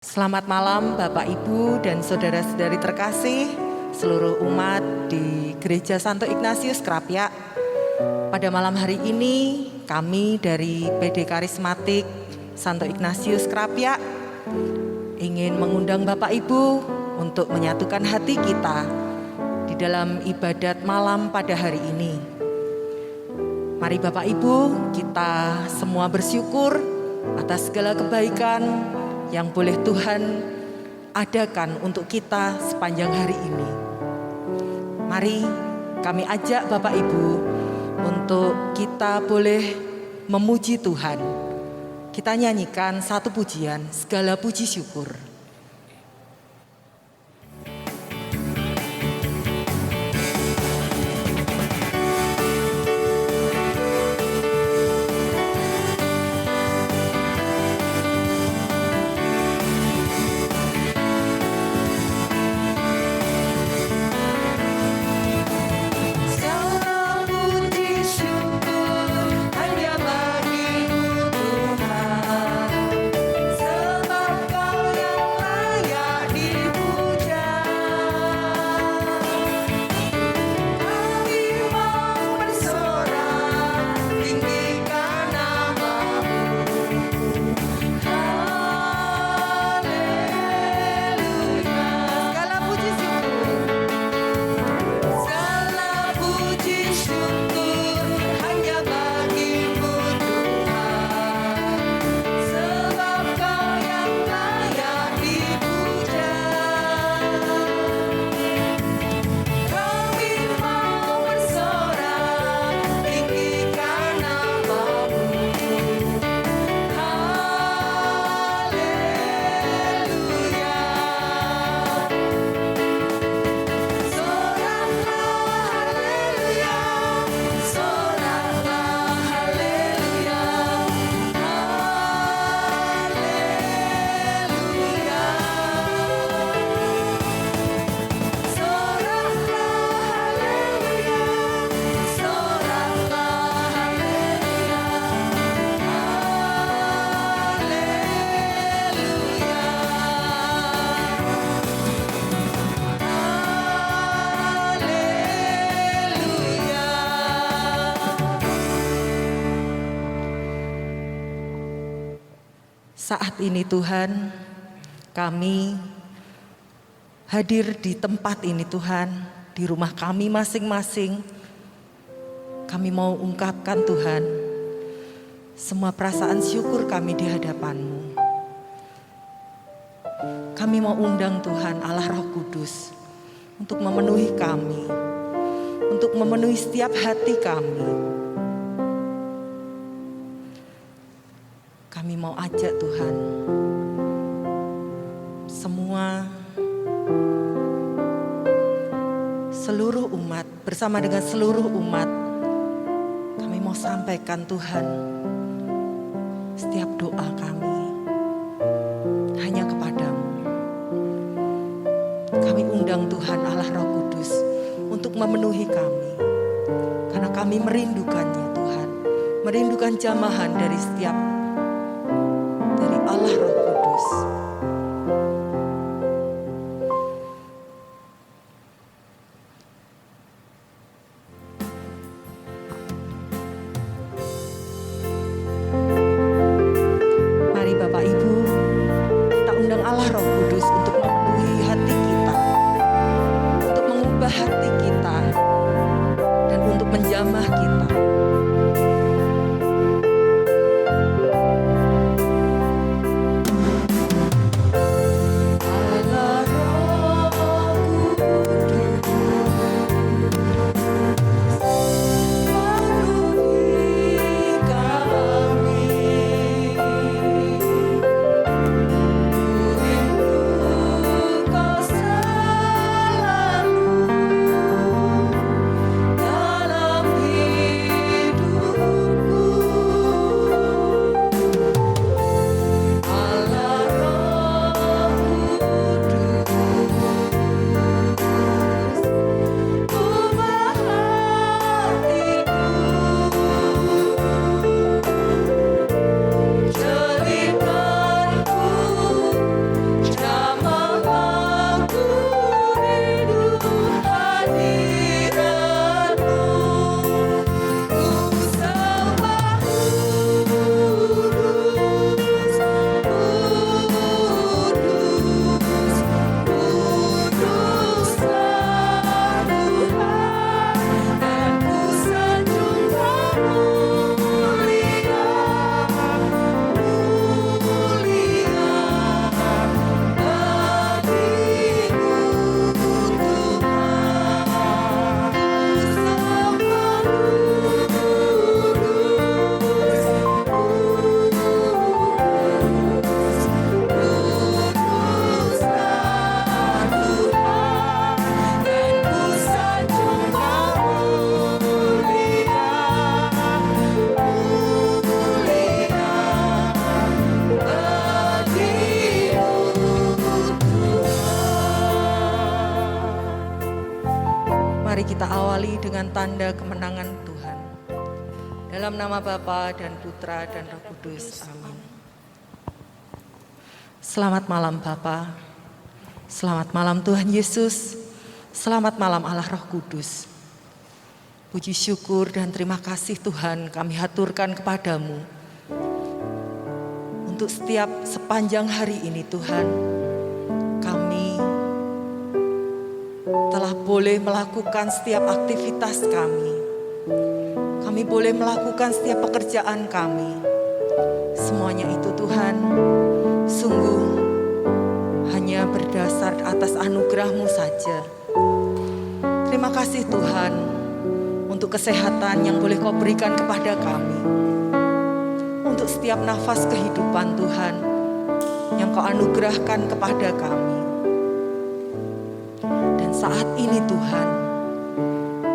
Selamat malam Bapak Ibu dan saudara-saudari terkasih, seluruh umat di Gereja Santo Ignatius Krapyak. Pada malam hari ini kami dari PD Karismatik Santo Ignatius Krapyak ingin mengundang Bapak Ibu untuk menyatukan hati kita di dalam ibadat malam pada hari ini. Mari Bapak Ibu, kita semua bersyukur atas segala kebaikan yang boleh Tuhan adakan untuk kita sepanjang hari ini. Mari kami ajak Bapak Ibu untuk kita boleh memuji Tuhan. Kita nyanyikan satu pujian, segala puji syukur. Saat ini Tuhan, kami hadir di tempat ini Tuhan, di rumah kami masing-masing. Kami mau ungkapkan Tuhan, semua perasaan syukur kami di hadapan-Mu. Kami mau undang Tuhan Allah Roh Kudus untuk memenuhi kami, untuk memenuhi setiap hati kami. Kami mau ajak Tuhan, semua seluruh umat, bersama dengan seluruh umat, kami mau sampaikan Tuhan, setiap doa kami hanya kepadamu. Kami undang Tuhan Allah Roh Kudus untuk memenuhi kami, karena kami merindukannya Tuhan, merindukan jamahan dari Allah Roh Kudus. Mari Bapak Ibu, kita undang Allah Roh Kudus untuk memenuhi hati kita, untuk mengubah hati kita, dan untuk menjamah kita. Rindu Mari kita awali dengan tanda kemenangan Tuhan. Dalam nama Bapa dan Putra dan Roh Kudus. Amin. Selamat malam Bapa. Selamat malam Tuhan Yesus. Selamat malam Allah Roh Kudus. Puji syukur dan terima kasih Tuhan kami haturkan kepadamu. Untuk setiap sepanjang hari ini Tuhan, kami telah boleh melakukan setiap aktivitas kami. Kami boleh melakukan setiap pekerjaan kami. Semuanya itu Tuhan, sungguh hanya berdasar atas anugerah-Mu saja. Terima kasih Tuhan untuk kesehatan yang boleh Kau berikan kepada kami. Untuk setiap nafas kehidupan Tuhan yang Kau anugerahkan kepada kami. Dan saat ini Tuhan,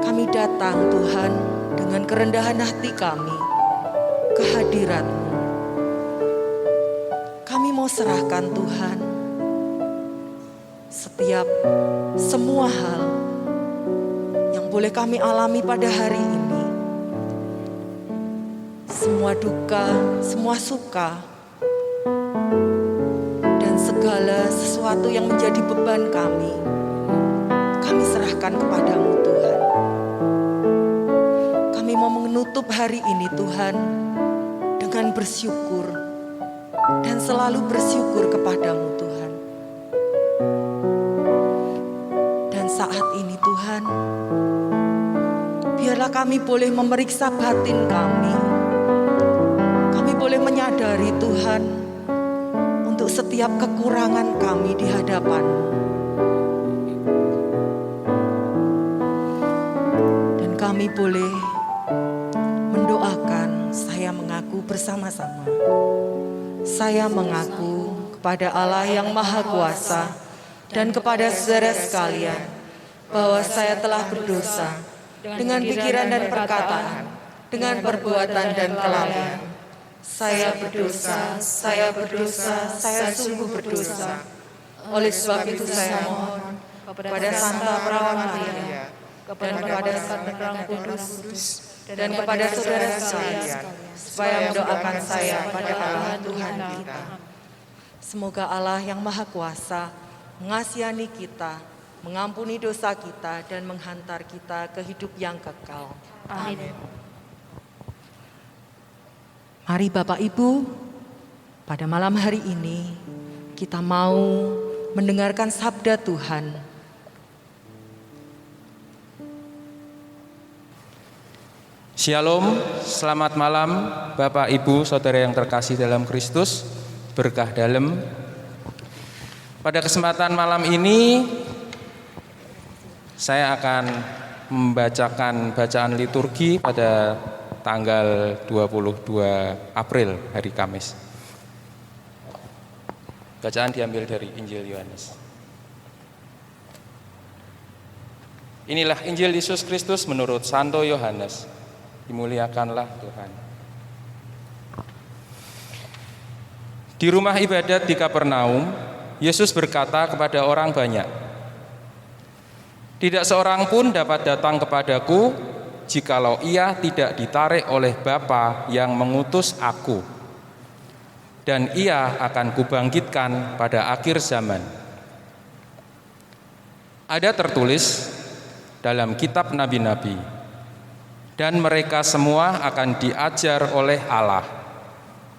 kami datang Tuhan dengan kerendahan hati kami ke hadirat-Mu. Kami mau serahkan Tuhan setiap semua hal yang boleh kami alami pada hari ini. Semua duka, semua suka, dan segala sesuatu yang menjadi beban kami serahkan kepada-Mu Tuhan. Kami mau menutup hari ini Tuhan dengan bersyukur dan selalu bersyukur kepada-Mu Tuhan. Dan saat ini Tuhan, biarlah kami boleh memeriksa batin kami. Kami boleh menyadari Tuhan untuk setiap kekurangan kami di hadapan-Mu. Kami boleh mendoakan, saya mengaku bersama-sama. Saya mengaku kepada Allah yang Maha Kuasa dan kepada saudara sekalian bahwa saya telah berdosa dengan pikiran dan perkataan, dengan perbuatan dan kelalaian. Saya berdosa, saya sungguh berdosa. Oleh sebab itu saya mohon kepada Santa Perawan Maria dan kepada Sang Roh Kudus dan kepada saudara sekalian supaya mendoakan saya pada Allah Tuhan kita. Semoga Allah yang Maha Kuasa mengasihani kita, mengampuni dosa kita dan menghantar kita ke hidup yang kekal. Amin. Mari Bapak Ibu, pada malam hari ini kita mau mendengarkan sabda Tuhan. Shalom, selamat malam Bapak Ibu Saudara yang terkasih dalam Kristus, berkah dalam. Pada kesempatan malam ini saya akan membacakan bacaan liturgi pada tanggal 22 April hari Kamis. Bacaan diambil dari Injil Yohanes. Inilah Injil Yesus Kristus menurut Santo Yohanes. Dimuliakanlah Tuhan. Di rumah ibadat di Kapernaum, Yesus berkata kepada orang banyak, "Tidak seorang pun dapat datang kepadaku, jikalau ia tidak ditarik oleh Bapa yang mengutus aku. Dan ia akan kubangkitkan pada akhir zaman." Ada tertulis dalam kitab nabi-nabi, dan mereka semua akan diajar oleh Allah,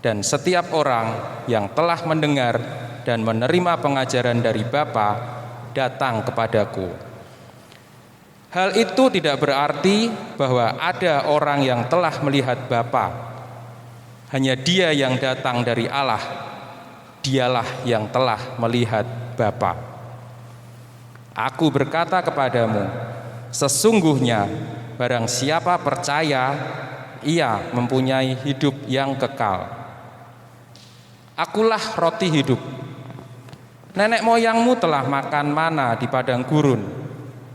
dan setiap orang yang telah mendengar dan menerima pengajaran dari Bapa datang kepadaku. Hal itu tidak berarti bahwa ada orang yang telah melihat Bapa. Hanya Dia yang datang dari Allah, Dialah yang telah melihat Bapa. Aku berkata kepadamu, sesungguhnya barang siapa percaya, ia mempunyai hidup yang kekal. Akulah roti hidup. Nenek moyangmu telah makan mana di padang gurun,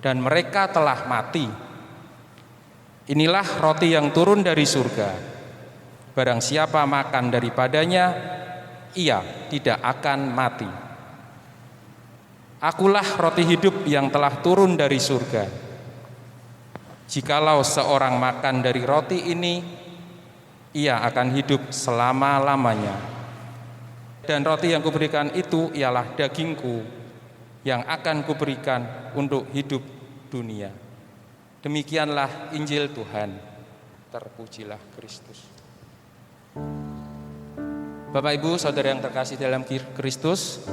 dan mereka telah mati. Inilah roti yang turun dari surga. Barang siapa makan daripadanya, ia tidak akan mati. Akulah roti hidup yang telah turun dari surga. Jikalau seorang makan dari roti ini, ia akan hidup selama-lamanya. Dan roti yang kuberikan itu ialah dagingku yang akan kuberikan untuk hidup dunia. Demikianlah Injil Tuhan. Terpujilah Kristus. Bapak Ibu Saudara yang terkasih dalam Kristus,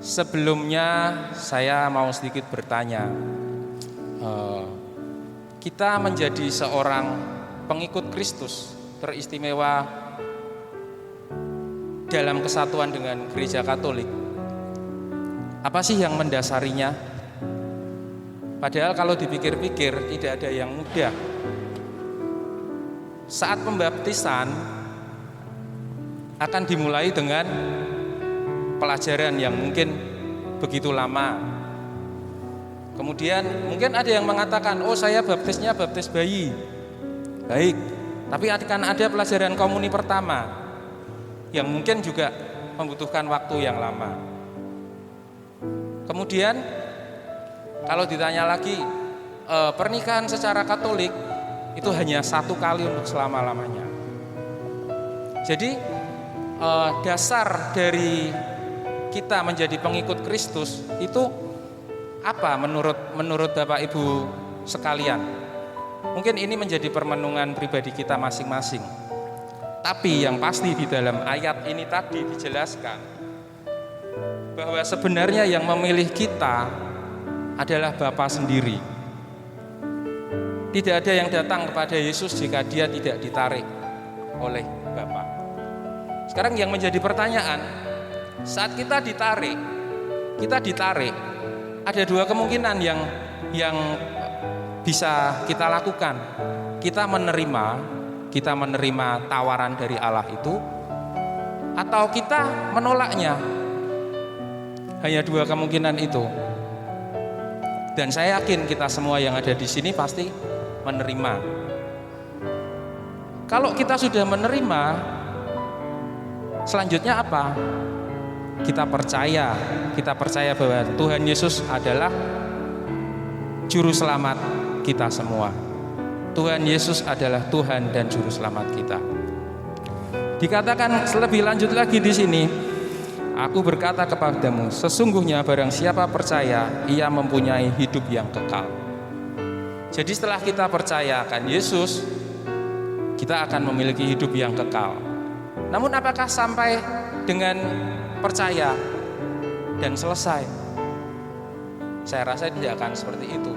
sebelumnya saya mau sedikit bertanya. Kita menjadi seorang pengikut Kristus teristimewa dalam kesatuan dengan Gereja Katolik. Apa sih yang mendasarinya? Padahal kalau dipikir-pikir tidak ada yang mudah. Saat pembaptisan akan dimulai dengan pelajaran yang mungkin begitu lama. Kemudian mungkin ada yang mengatakan, oh saya baptisnya baptis bayi. Baik, tapi akan ada pelajaran komuni pertama yang mungkin juga membutuhkan waktu yang lama. Kemudian kalau ditanya lagi, pernikahan secara Katolik itu hanya 1 kali untuk selama-lamanya. Jadi dasar dari kita menjadi pengikut Kristus itu apa menurut Bapak Ibu sekalian? Mungkin ini menjadi permenungan pribadi kita masing-masing. Tapi yang pasti di dalam ayat ini tadi dijelaskan bahwa sebenarnya yang memilih kita adalah Bapa sendiri. Tidak ada yang datang kepada Yesus jika dia tidak ditarik oleh Bapa. Sekarang yang menjadi pertanyaan, saat kita ditarik, ada 2 kemungkinan yang bisa kita lakukan. Kita menerima tawaran dari Allah itu, atau kita menolaknya. Hanya 2 kemungkinan itu. Dan saya yakin kita semua yang ada di sini pasti menerima. Kalau kita sudah menerima, selanjutnya apa? Kita percaya bahwa Tuhan Yesus adalah juru selamat kita semua. Tuhan Yesus adalah Tuhan dan juru selamat kita. Dikatakan lebih lanjut lagi di sini, aku berkata kepadamu, sesungguhnya barang siapa percaya, ia mempunyai hidup yang kekal. Jadi setelah kita percaya akan Yesus, kita akan memiliki hidup yang kekal. Namun apakah sampai dengan percaya dan selesai? Saya rasa tidak akan seperti itu.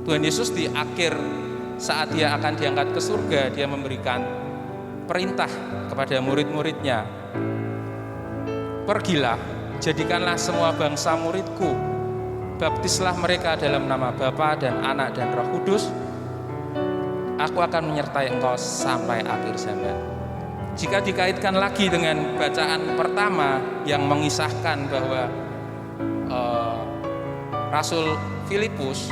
Tuhan Yesus di akhir saat dia akan diangkat ke surga, dia memberikan perintah kepada murid-muridnya. Pergilah, jadikanlah semua bangsa muridku. Baptislah mereka dalam nama Bapa dan Anak dan Roh Kudus. Aku akan menyertai engkau sampai akhir zaman. Jika dikaitkan lagi dengan bacaan pertama yang mengisahkan bahwa Rasul Filipus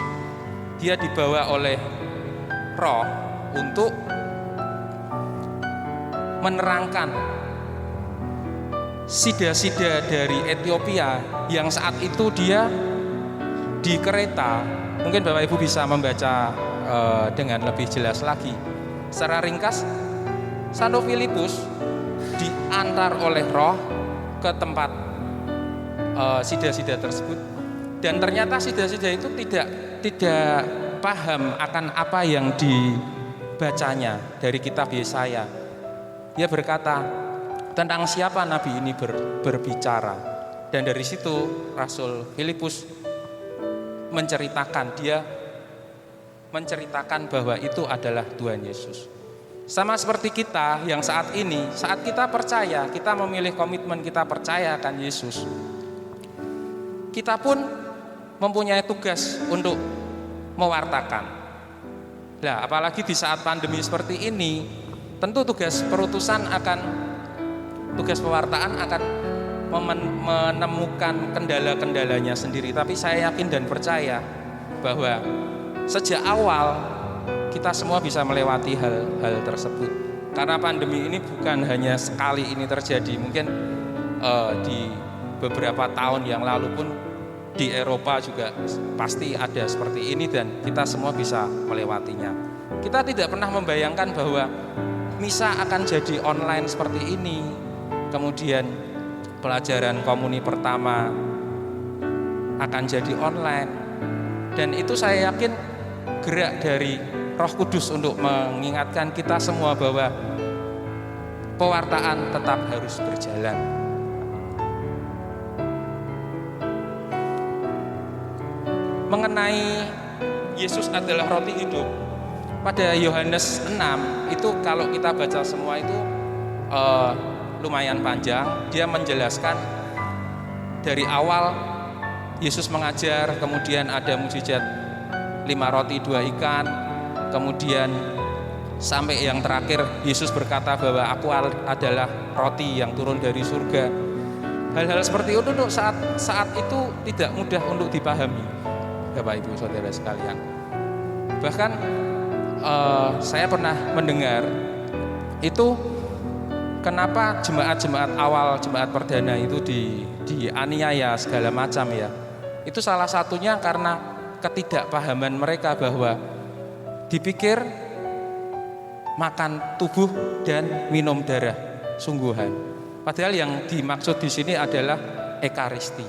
dia dibawa oleh Roh untuk menerangkan sida-sida dari Ethiopia yang saat itu dia di kereta. Mungkin Bapak Ibu bisa membaca dengan lebih jelas lagi. Secara ringkas, Santo Filipus diantar oleh Roh ke tempat sida-sida tersebut, dan ternyata sida-sida itu tidak paham akan apa yang dibacanya dari kitab Yesaya. Dia berkata, tentang siapa nabi ini berbicara, dan dari situ Rasul Filipus menceritakan bahwa itu adalah Tuhan Yesus. Sama seperti kita yang saat ini, saat kita percaya, kita memilih komitmen, kita percaya akan Yesus, kita pun mempunyai tugas untuk mewartakan. Nah, apalagi di saat pandemi seperti ini, tentu tugas pewartaan akan menemukan kendala-kendalanya sendiri. Tapi saya yakin dan percaya bahwa sejak awal kita semua bisa melewati hal tersebut. Karena pandemi ini bukan hanya sekali ini terjadi, mungkin di beberapa tahun yang lalu pun di Eropa juga pasti ada seperti ini dan kita semua bisa melewatinya. Kita tidak pernah membayangkan bahwa misa akan jadi online seperti ini. Kemudian pelajaran komuni pertama akan jadi online. Dan itu saya yakin gerak dari Roh Kudus untuk mengingatkan kita semua bahwa pewartaan tetap harus berjalan. Mengenai Yesus adalah roti hidup, pada Yohanes 6 itu kalau kita baca semua itu lumayan panjang. Dia menjelaskan dari awal Yesus mengajar, kemudian ada mukjizat 5 roti 2 ikan, kemudian sampai yang terakhir Yesus berkata bahwa aku adalah roti yang turun dari surga. Hal-hal seperti itu untuk saat itu tidak mudah untuk dipahami, Bapak Ibu Saudara sekalian. Bahkan saya pernah mendengar itu kenapa jemaat-jemaat awal, jemaat perdana itu dianiaya segala macam ya. Itu salah satunya karena ketidakpahaman mereka bahwa dipikir makan tubuh dan minum darah sungguhan. Padahal yang dimaksud di sini adalah ekaristi.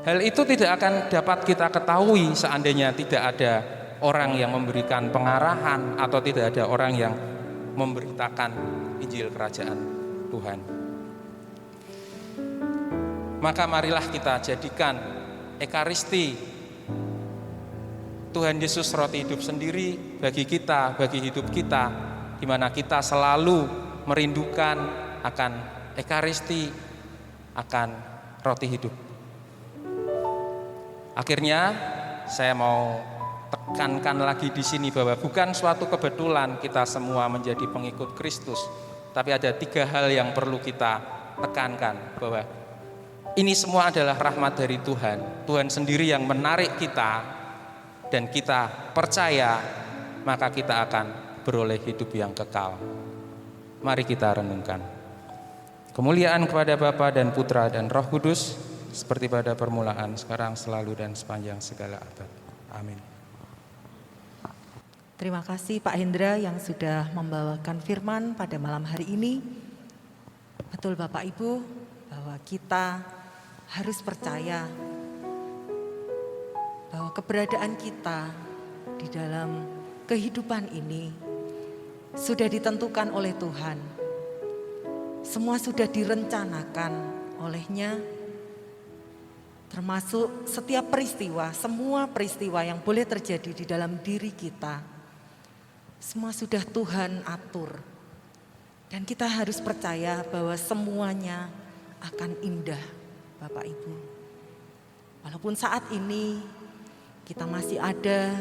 Hal itu tidak akan dapat kita ketahui seandainya tidak ada orang yang memberikan pengarahan atau tidak ada orang yang memberitakan Injil Kerajaan Tuhan. Maka marilah kita jadikan ekaristi Tuhan Yesus roti hidup sendiri bagi kita, bagi hidup kita, di mana kita selalu merindukan akan ekaristi, akan roti hidup. Akhirnya saya mau tekankan lagi di sini bahwa bukan suatu kebetulan kita semua menjadi pengikut Kristus, tapi ada 3 hal yang perlu kita tekankan, bahwa ini semua adalah rahmat dari Tuhan. Tuhan sendiri yang menarik kita dan kita percaya, maka kita akan beroleh hidup yang kekal. Mari kita renungkan. Kemuliaan kepada Bapa dan Putra dan Roh Kudus, seperti pada permulaan, sekarang, selalu, dan sepanjang segala abad. Amin. Terima kasih Pak Hendra yang sudah membawakan firman pada malam hari ini. Betul Bapak Ibu, bahwa kita harus percaya bahwa keberadaan kita di dalam kehidupan ini sudah ditentukan oleh Tuhan. Semua sudah direncanakan olehnya, termasuk setiap peristiwa, semua peristiwa yang boleh terjadi di dalam diri kita, semua sudah Tuhan atur. Dan kita harus percaya bahwa semuanya akan indah, Bapak Ibu. Walaupun saat ini kita masih ada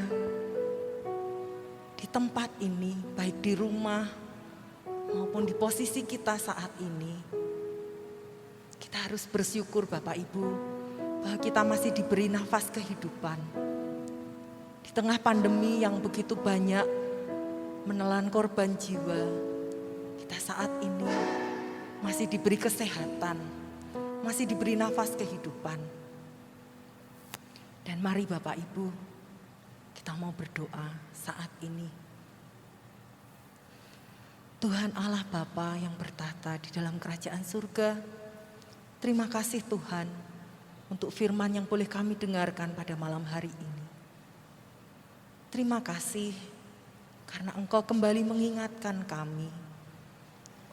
di tempat ini, baik di rumah maupun di posisi kita saat ini, kita harus bersyukur Bapak Ibu, bahwa kita masih diberi nafas kehidupan. Di tengah pandemi yang begitu banyak menelan korban jiwa, kita saat ini masih diberi kesehatan, masih diberi nafas kehidupan. Dan mari Bapak Ibu, kita mau berdoa saat ini. Tuhan Allah Bapa yang bertahta di dalam kerajaan surga, terima kasih Tuhan untuk firman yang boleh kami dengarkan pada malam hari ini. Terima kasih karena Engkau kembali mengingatkan kami,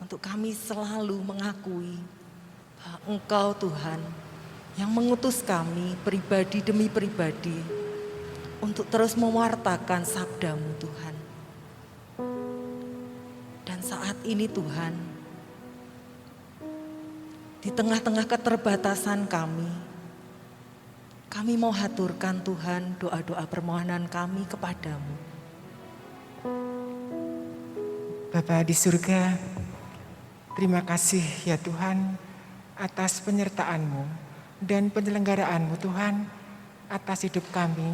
untuk kami selalu mengakui bahwa Engkau Tuhan yang mengutus kami pribadi demi pribadi untuk terus mewartakan sabda-Mu Tuhan. Dan saat ini Tuhan, di tengah-tengah keterbatasan kami mau haturkan Tuhan doa-doa permohonan kami kepadamu. Bapa di surga, terima kasih ya Tuhan atas penyertaan-Mu dan penyelenggaraanmu Tuhan atas hidup kami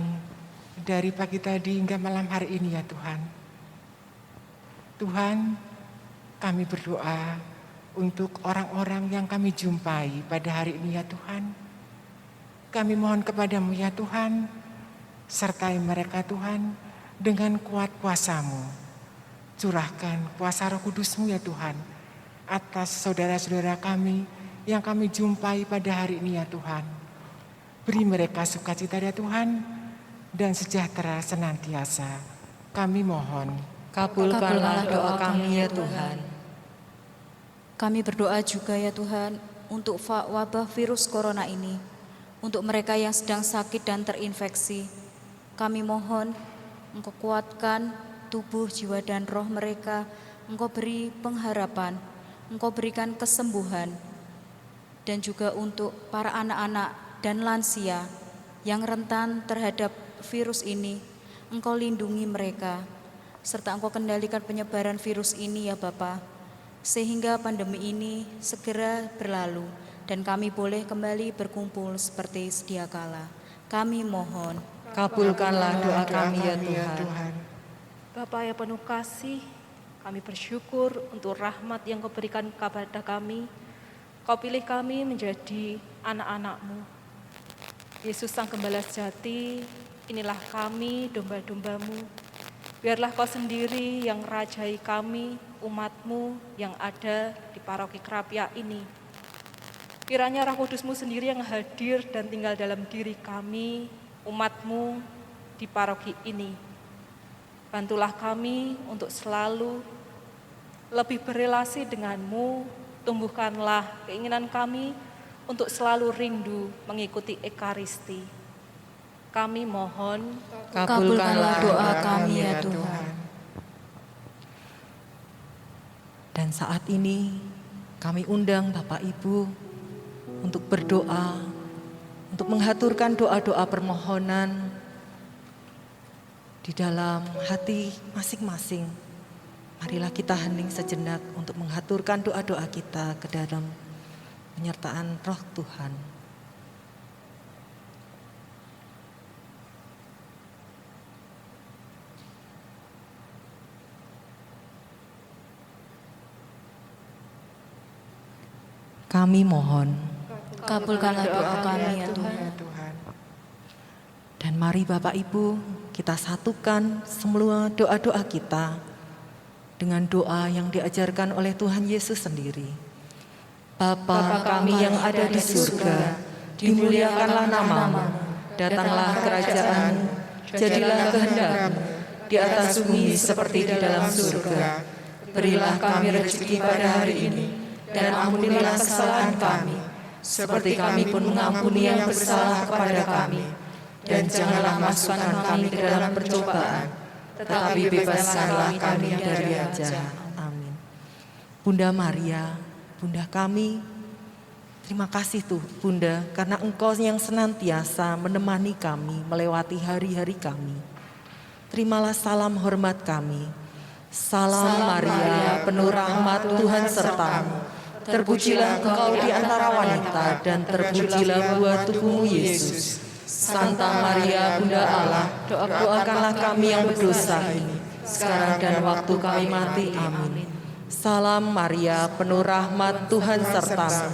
dari pagi tadi hingga malam hari ini ya Tuhan. Tuhan, kami berdoa untuk orang-orang yang kami jumpai pada hari ini ya Tuhan. Kami mohon kepadamu ya Tuhan, sertai mereka Tuhan dengan kuat kuasa-Mu. Curahkan kuasa Roh Kudus-Mu ya Tuhan, atas saudara-saudara kami yang kami jumpai pada hari ini ya Tuhan. Beri mereka sukacita ya Tuhan, dan sejahtera senantiasa. Kami mohon. Kabulkanlah doa kami ya Tuhan. Kami berdoa juga ya Tuhan untuk wabah virus corona ini, untuk mereka yang sedang sakit dan terinfeksi. Kami mohon Engkau kuatkan tubuh, jiwa, dan roh mereka. Engkau beri pengharapan, Engkau berikan kesembuhan. Dan juga untuk para anak-anak dan lansia yang rentan terhadap virus ini, Engkau lindungi mereka, serta Engkau kendalikan penyebaran virus ini ya Bapa, sehingga pandemi ini segera berlalu dan kami boleh kembali berkumpul seperti sedia kala. Kami mohon. Kabulkanlah doa kami ya Tuhan. Bapa yang penuh kasih, kami bersyukur untuk rahmat yang Kau berikan kepada kami. Kau pilih kami menjadi anak-anak-Mu. Yesus Sang Gembala sejati, inilah kami, domba-domba-Mu. Biarlah Kau sendiri yang rajai kami, umat-Mu yang ada di paroki Krapia ini. Kiranya Roh Kudus-Mu sendiri yang hadir dan tinggal dalam diri kami, umat-Mu di paroki ini. Bantulah kami untuk selalu lebih berelasi dengan-Mu. Tumbuhkanlah keinginan kami untuk selalu rindu mengikuti Ekaristi. Kami mohon. Kabulkanlah doa kami ya Tuhan. Dan saat ini kami undang Bapak Ibu untuk berdoa, untuk menghaturkan doa-doa permohonan di dalam hati masing-masing. Marilah kita hening sejenak untuk menghaturkan doa-doa kita ke dalam penyertaan Roh Tuhan. Kami mohon. Kabulkanlah doa kami ya Tuhan. Dan mari Bapak Ibu, kita satukan semua doa-doa kita dengan doa yang diajarkan oleh Tuhan Yesus sendiri. Bapa kami yang ada di surga, dimuliakanlah nama-Mu, datanglah kerajaan-Mu, jadilah kehendak-Mu di atas bumi seperti di dalam surga. Berilah kami rezeki pada hari ini, dan ampunilah kesalahan kami, seperti kami pun mengampuni yang bersalah kepada kami. Dan janganlah masukkan kami ke dalam percobaan, tetapi bebaskanlah kami dari yang jahat. Amin. Bunda Maria, Bunda kami, terima kasih tuh Bunda, karena Engkau yang senantiasa menemani kami melewati hari-hari kami. Terimalah salam hormat kami. Salam Maria, penuh rahmat Tuhan sertamu. Terpujilah Engkau di antara wanita, dan terpujilah buah tubuhmu Yesus. Santa Maria, Bunda Allah, doakanlah kami yang berdosa ini, sekarang dan waktu kami mati. Amin. Salam Maria, penuh rahmat Tuhan sertamu.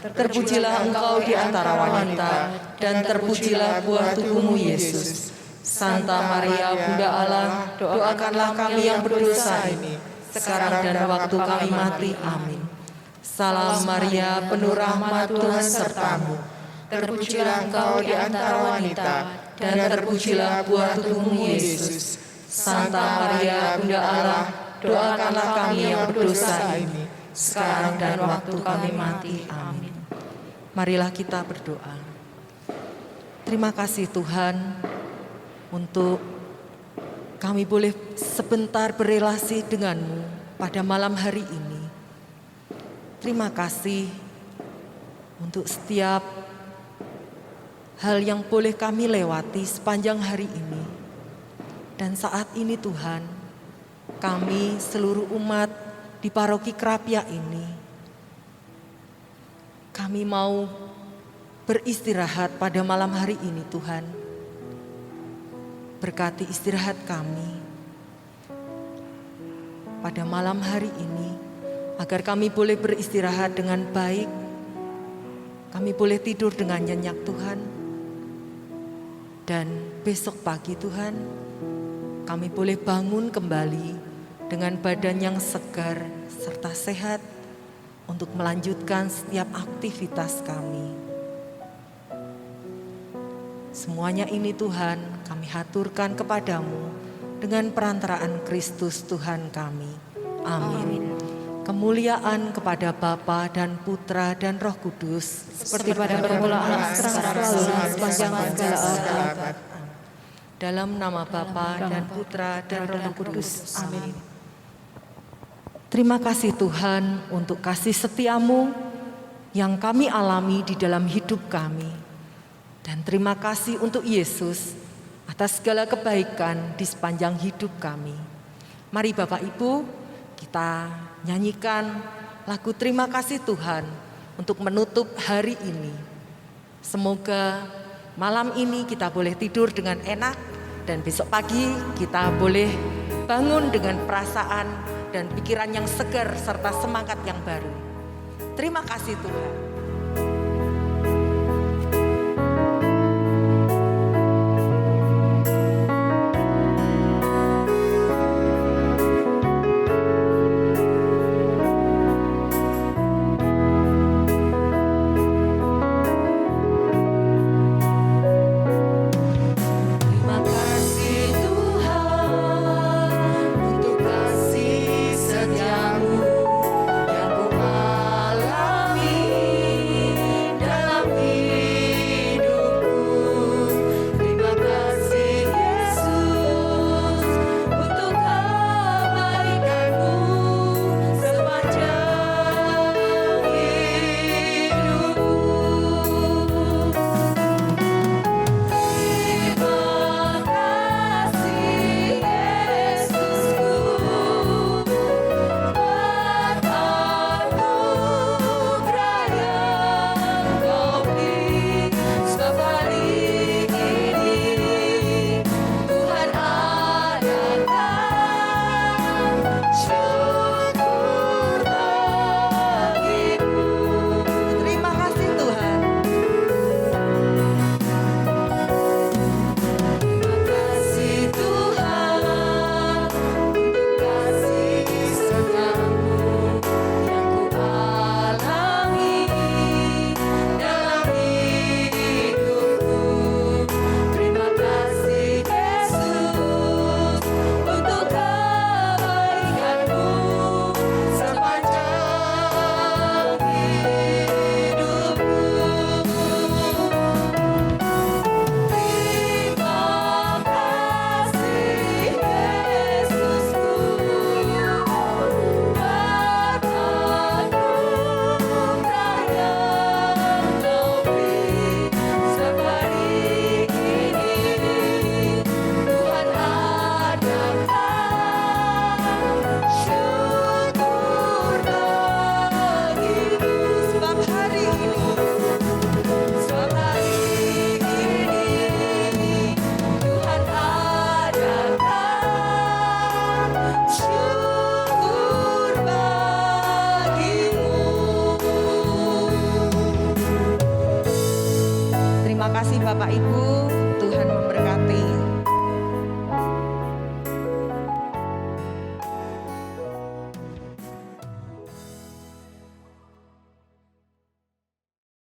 Terpujilah Engkau di antara wanita, dan terpujilah buah tubuhmu Yesus. Santa Maria, Bunda Allah, doakanlah kami yang berdosa ini, sekarang dan waktu kami mati. Amin. Salam Maria, penuh rahmat Tuhan sertamu. Terpujilah Engkau di antara wanita, dan terpujilah buah tubuhmu Yesus. Santa Maria, Bunda Allah, doakanlah kami yang berdosa ini, sekarang dan waktu kami mati. Amin. Marilah kita berdoa. Terima kasih Tuhan, untuk kami boleh sebentar berelasi denganmu pada malam hari ini. Terima kasih untuk setiap hal yang boleh kami lewati sepanjang hari ini. Dan saat ini Tuhan, kami seluruh umat di paroki Krapia ini, kami mau beristirahat pada malam hari ini Tuhan. Berkati istirahat kami pada malam hari ini, agar kami boleh beristirahat dengan baik, kami boleh tidur dengan nyenyak Tuhan. Dan besok pagi Tuhan, kami boleh bangun kembali dengan badan yang segar serta sehat untuk melanjutkan setiap aktivitas kami. Semuanya ini Tuhan kami haturkan kepadamu dengan perantaraan Kristus Tuhan kami. Amin. Kemuliaan kepada Bapa dan Putra dan Roh Kudus, seperti pada permulaan, sekarang selalu dan sepanjang segala abad. Dalam nama Bapa dan Putra dan Roh Kudus. Amin. Terima kasih Tuhan untuk kasih setiamu yang kami alami di dalam hidup kami. Dan terima kasih untuk Yesus atas segala kebaikan di sepanjang hidup kami. Mari Bapak Ibu, kita nyanyikan lagu Terima Kasih Tuhan untuk menutup hari ini. Semoga malam ini kita boleh tidur dengan enak dan besok pagi kita boleh bangun dengan perasaan dan pikiran yang segar serta semangat yang baru. Terima kasih Tuhan. Terima kasih Bapak Ibu.